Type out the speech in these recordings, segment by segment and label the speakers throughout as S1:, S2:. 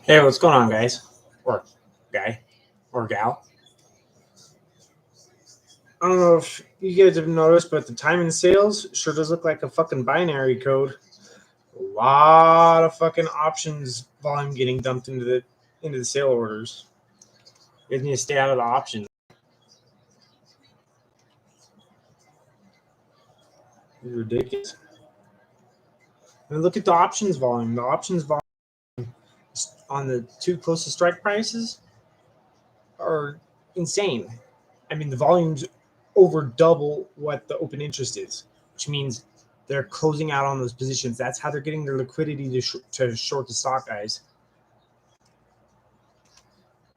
S1: Hey, what's going on, guys? Or guy, or gal. I don't know if you guys have noticed, but the time in sales sure does look like a fucking binary code. A lot of fucking options volume getting dumped into the sale orders. You guys need to stay out of the options. It's ridiculous. And look at the options volume. The options volume on the two closest strike prices are insane. I mean, the volume's over double what the open interest is, which means they're closing out on those positions. That's how they're getting their liquidity to short the stock, guys.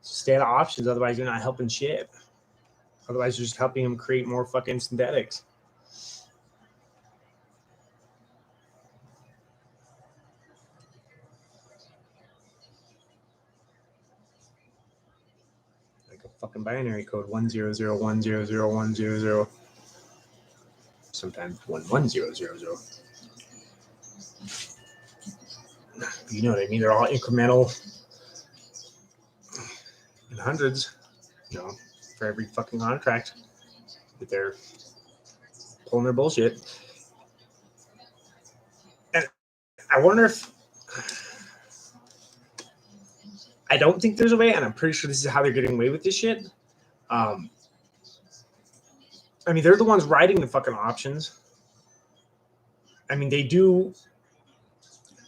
S1: So stay out of options, otherwise you're not helping shit. Otherwise, you're just helping them create more fucking synthetics. Like a fucking binary code 10010010010. Sometimes 11000. You know what I mean? They're all incremental in hundreds, for every fucking contract that they're pulling their bullshit. And I wonder if, I don't think there's a way, and I'm pretty sure this is how they're getting away with this shit. I mean, they're the ones writing the fucking options. I mean, they do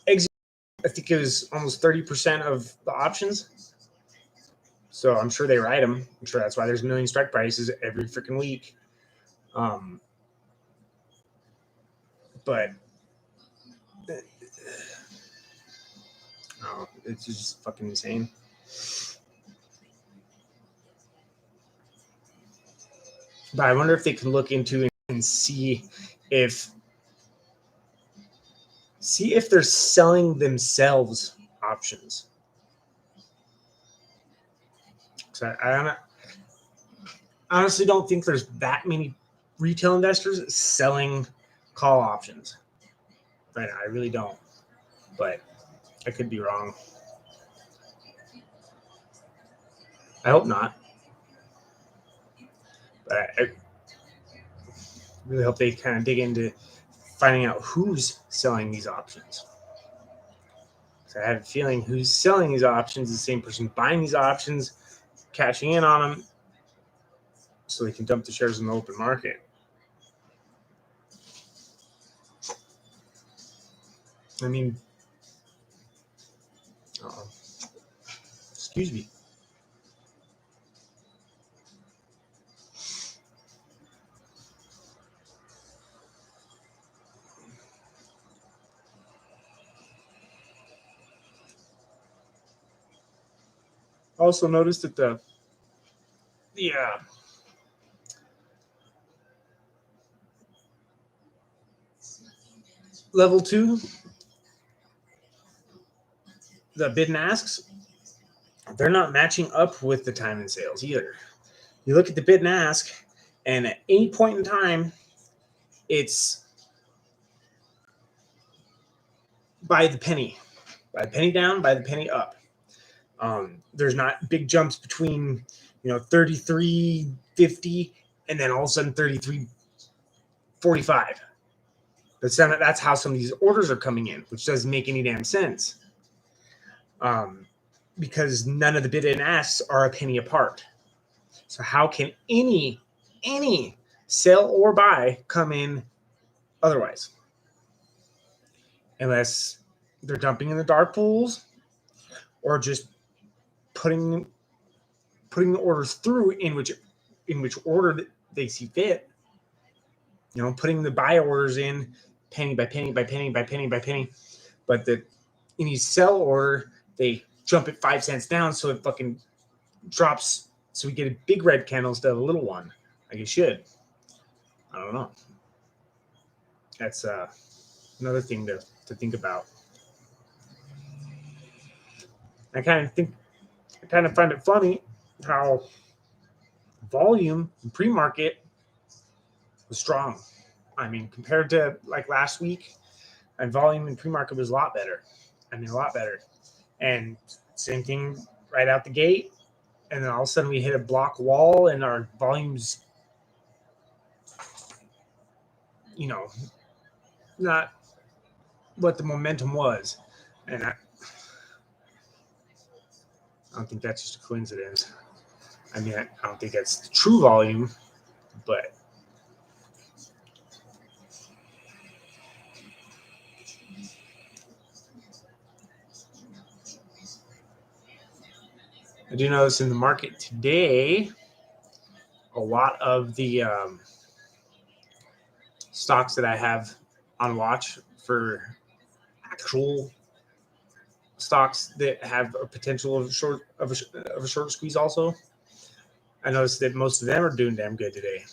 S1: execute, I think it was almost 30% of the options. So I'm sure they write them. I'm sure that's why there's a million strike prices every freaking week. But it's just fucking insane. But I wonder if they can look into it and see if they're selling themselves options. So I honestly don't think there's that many retail investors selling call options. Right now, I really don't. But I could be wrong. I hope not. But I really hope they kind of dig into finding out who's selling these options. So I have a feeling who's selling these options is the same person buying these options, cashing in on them, so they can dump the shares in the open market. I mean, excuse me. Also noticed that the level 2, the bid and asks, they're not matching up with the time in sales either. You look at the bid and ask, and at any point in time, it's by the penny down, by the penny up. There's not big jumps between 33.50 and then all of a sudden 33.45. But that's how some of these orders are coming in, which doesn't make any damn sense. Because none of the bid and asks are a penny apart. So how can any sell or buy come in otherwise? Unless they're dumping in the dark pools or just putting the orders through in which order they see fit. Putting the buy orders in penny by penny by penny by penny by penny. But any sell order, they jump it 5 cents down, so it fucking drops. So we get a big red candle instead of a little one, like it should. I don't know. That's another thing to think about. I kind of find it funny how volume in pre-market was strong. I mean, compared to like last week, and volume in pre-market was a lot better. A lot better. And same thing right out the gate. And then all of a sudden we hit a block wall and our volumes, not what the momentum was. And I don't think that's just a coincidence. I mean, I don't think that's the true volume, but I do notice in the market today, a lot of the stocks that I have on watch for actual stocks that have a potential of a short squeeze also, I noticed that most of them are doing damn good today.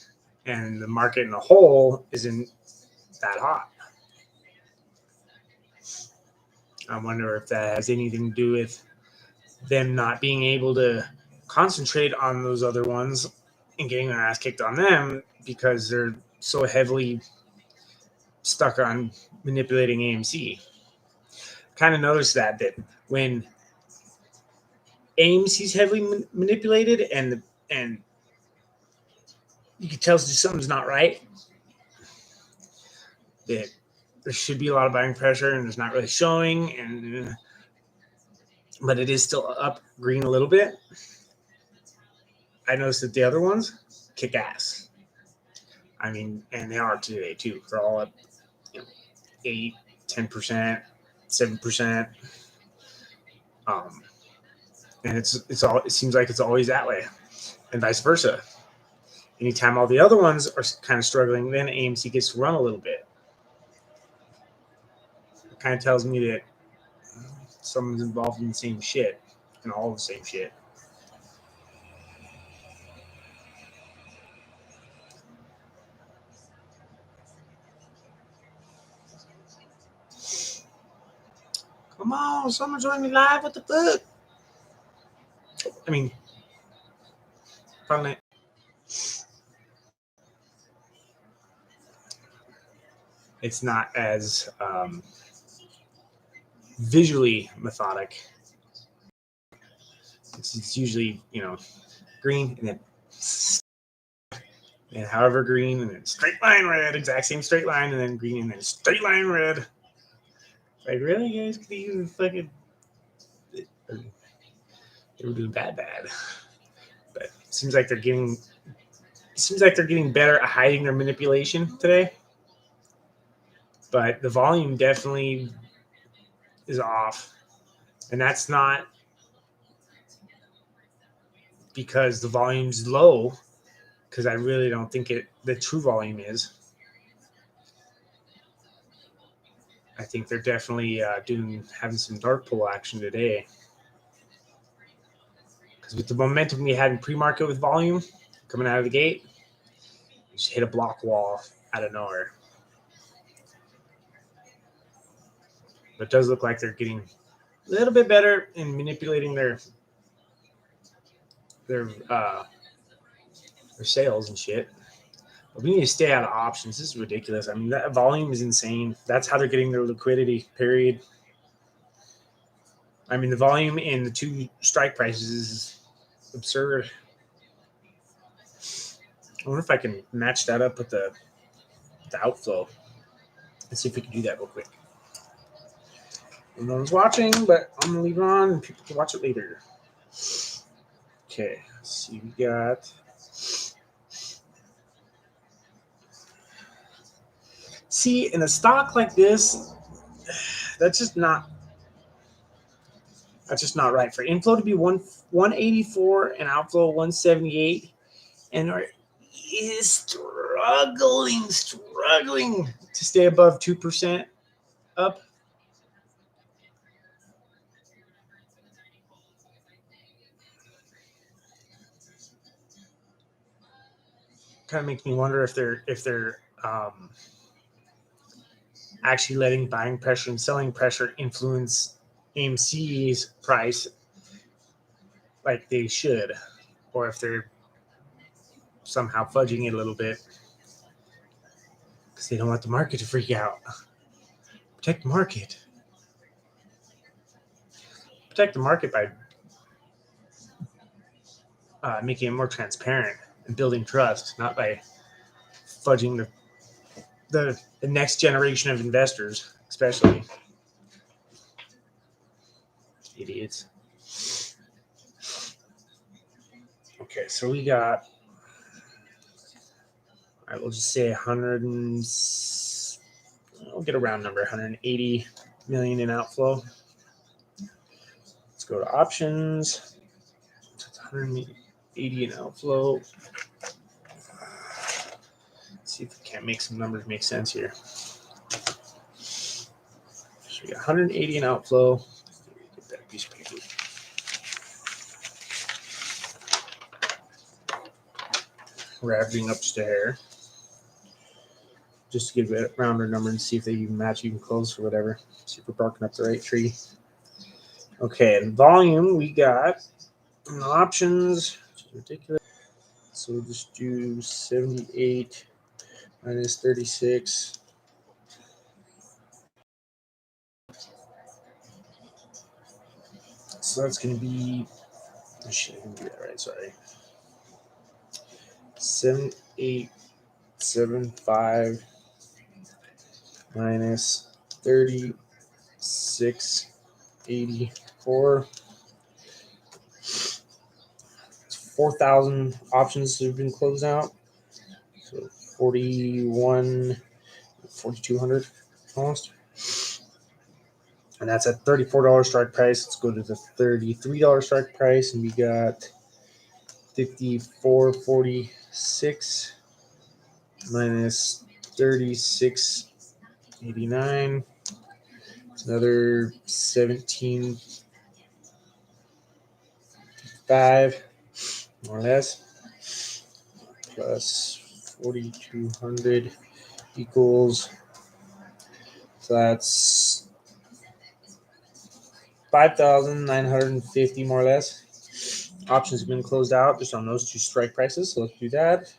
S1: And the market in a whole isn't that hot. I wonder if that has anything to do with them not being able to concentrate on those other ones and getting their ass kicked on them because they're so heavily stuck on manipulating AMC. Kind of noticed that when AMC is heavily manipulated and you can tell something's not right, that there should be a lot of buying pressure and it's not really showing, but it is still up green a little bit. I noticed that the other ones kick ass. I mean, and they are today too. They're all up 8, 10%, 7%. And it seems like it's always that way, and vice versa. Anytime all the other ones are kind of struggling, then AMC gets to run a little bit. It kind of tells me that someone's involved in the same shit and all the same shit. Come on, someone join me live. What the fuck? I mean, finally. It's not as visually methodic. It's usually, green and then however green and then straight line red, exact same straight line, and then green and then straight line red. Like, really, guys? Could you fucking? They were doing bad. But it seems like they're getting better at hiding their manipulation today. But the volume definitely is off, and that's not because the volume's low, because I really don't think the true volume is. I think they're definitely having some dark pull action today. Because with the momentum we had in pre-market with volume coming out of the gate, we just hit a block wall out of nowhere. But it does look like they're getting a little bit better in manipulating their sales and shit. But we need to stay out of options. This is ridiculous. I mean, that volume is insane. That's how they're getting their liquidity, period. I mean, the volume in the two strike prices is absurd. I wonder if I can match that up with the outflow. Let's see if we can do that real quick. No one's watching, but I'm going to leave it on and people can watch it later. Okay, let's see. We got... See, in a stock like this, that's just not right. For inflow to be 184 and outflow 178, and is struggling to stay above 2% up. Kind of makes me wonder if they're actually letting buying pressure and selling pressure influence AMC's price like they should, or if they're somehow fudging it a little bit because they don't want the market to freak out. Protect the market. protect the market by making it more transparent and building trust, not by fudging the next generation of investors, especially idiots. Okay, so we got, all right, we'll just say 100 and we'll get a round number, 180 million in outflow. Let's go to options. It's 180 in outflow. Let's see if we can't make some numbers make sense here. So we got 180 in outflow. Get that piece of paper. We're averaging up just a hair, just to give it a rounder number and see if they even match even close or whatever. See if we're barking up the right tree. Okay, and volume we got in the options, which is ridiculous. So we'll just do 78 minus 36. So that's going to be, oh shit, I didn't do that right, sorry. 7875 minus 3684. 4,000 options have been closed out. So 4,200 almost. And that's at $34 strike price. Let's go to the $33 strike price, and we got 54.46 minus 36.89. It's another 17.5, more or less, plus 4,200 equals. So that's 5,950 more or less. Options have been closed out just on those two strike prices. So let's do that.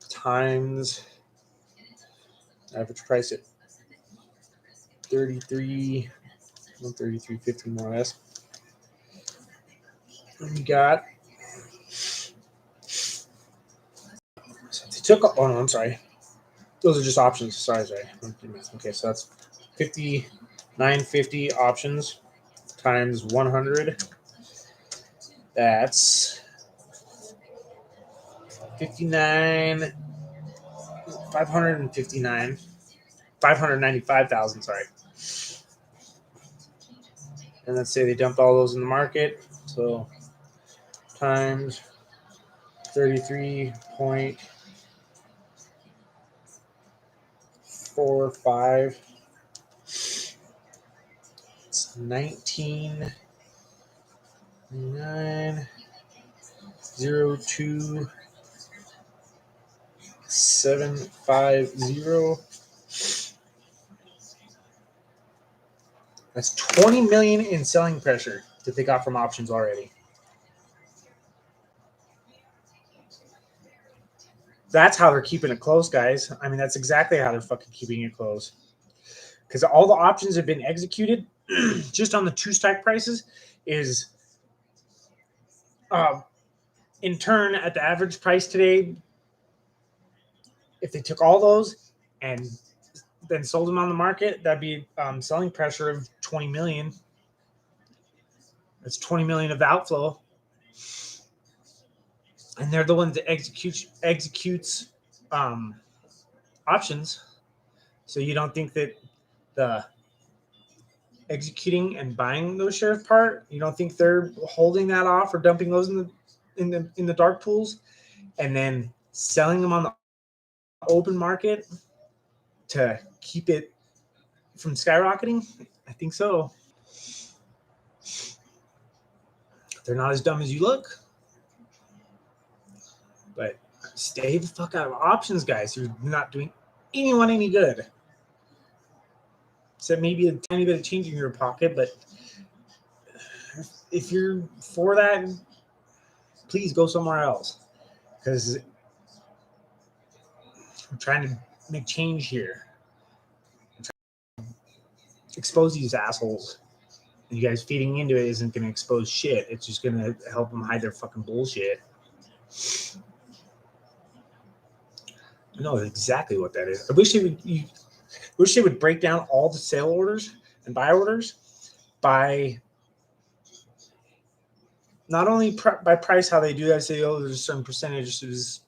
S1: Times average price at 133.50 more or less. And we got, so they took, oh no, I'm sorry. Those are just options. Sorry. Okay, so that's 59.50 options times 100. That's 595,000, sorry. And let's say they dumped all those in the market. So times 33.45. It's 19,902,750. That's 20 million in selling pressure that they got from options already. That's how they're keeping it close, guys. I mean, that's exactly how they're fucking keeping it close. Because all the options have been executed just on the two strike prices is in turn at the average price today, if they took all those and then sold them on the market, that'd be selling pressure of 20 million. That's 20 million of outflow. And they're the ones that executes options. So you don't think that the executing and buying those shares part, you don't think they're holding that off or dumping those in the dark pools and then selling them on the open market to keep it from skyrocketing? I think so. They're not as dumb as you look. But stay the fuck out of options, guys. You're not doing anyone any good. Except maybe a tiny bit of change in your pocket, but if you're for that, please go somewhere else. Because I'm trying to make change here. Expose these assholes. And you guys feeding into it isn't going to expose shit. It's just going to help them hide their fucking bullshit. I know exactly what that is. I wish they would break down all the sale orders and buy orders by not only by price, how they do that. Say, oh, there's a certain percentage is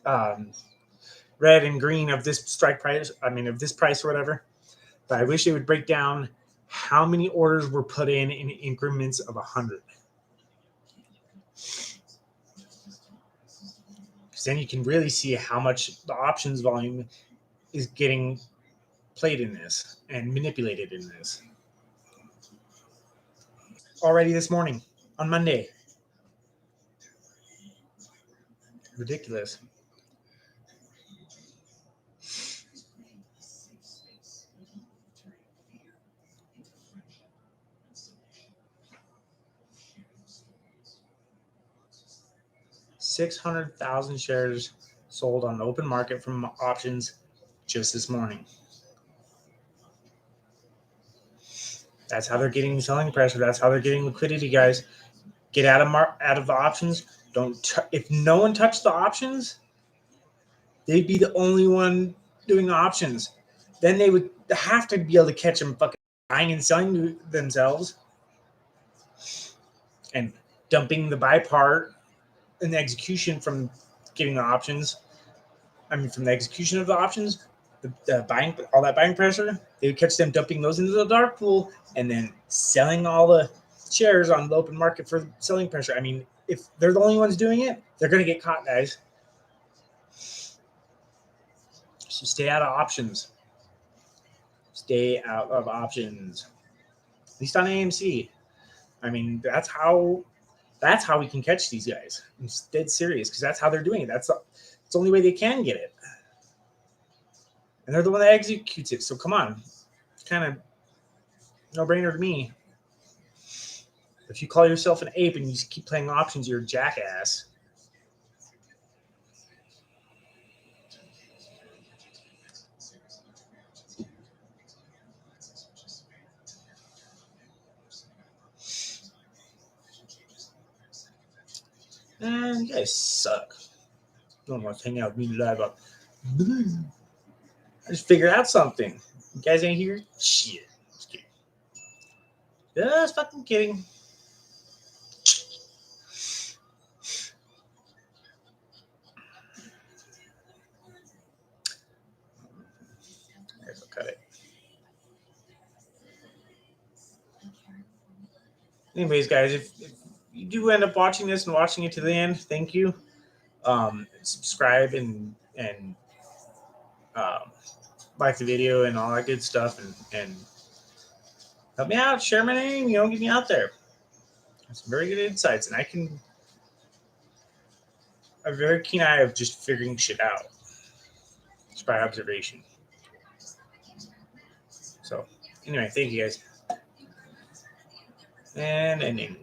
S1: red and green of this strike price. I mean, of this price or whatever. But I wish they would break down how many orders were put in increments of 100. Because then you can really see how much the options volume is getting played in this and manipulated in this. Already this morning, on Monday. Ridiculous. $600,000 shares sold on the open market from options just this morning. That's how they're getting selling pressure. That's how they're getting liquidity, guys. Get out of the options. If no one touched the options, they'd be the only one doing the options. Then they would have to be able to catch them fucking buying and selling themselves and dumping the buy part and the execution from getting the options. I mean, from the execution of the options, the buying, all that buying pressure, they would catch them dumping those into the dark pool and then selling all the shares on the open market for selling pressure. I mean, if they're the only ones doing it, they're going to get caught, guys. So stay out of options. Stay out of options. At least on AMC. I mean, that's how we can catch these guys. I'm dead serious because that's how they're doing it. That's the only way they can get it. And they're the one that executes it. So come on. Kind of no-brainer to me. If you call yourself an ape and you just keep playing options, you're a jackass. Man, you guys suck. No one wants to hang out with me live up. I just figured out something. You guys ain't here? Shit. Just kidding. Just fucking kidding. I guess I'll cut it. Anyways, guys, if you do end up watching this and watching it to the end, thank you. Subscribe and like the video and all that good stuff and help me out. Share my name. Get me out there. Some very good insights, and I have a very keen eye of just figuring shit out just by observation. So, anyway, thank you guys. And ending.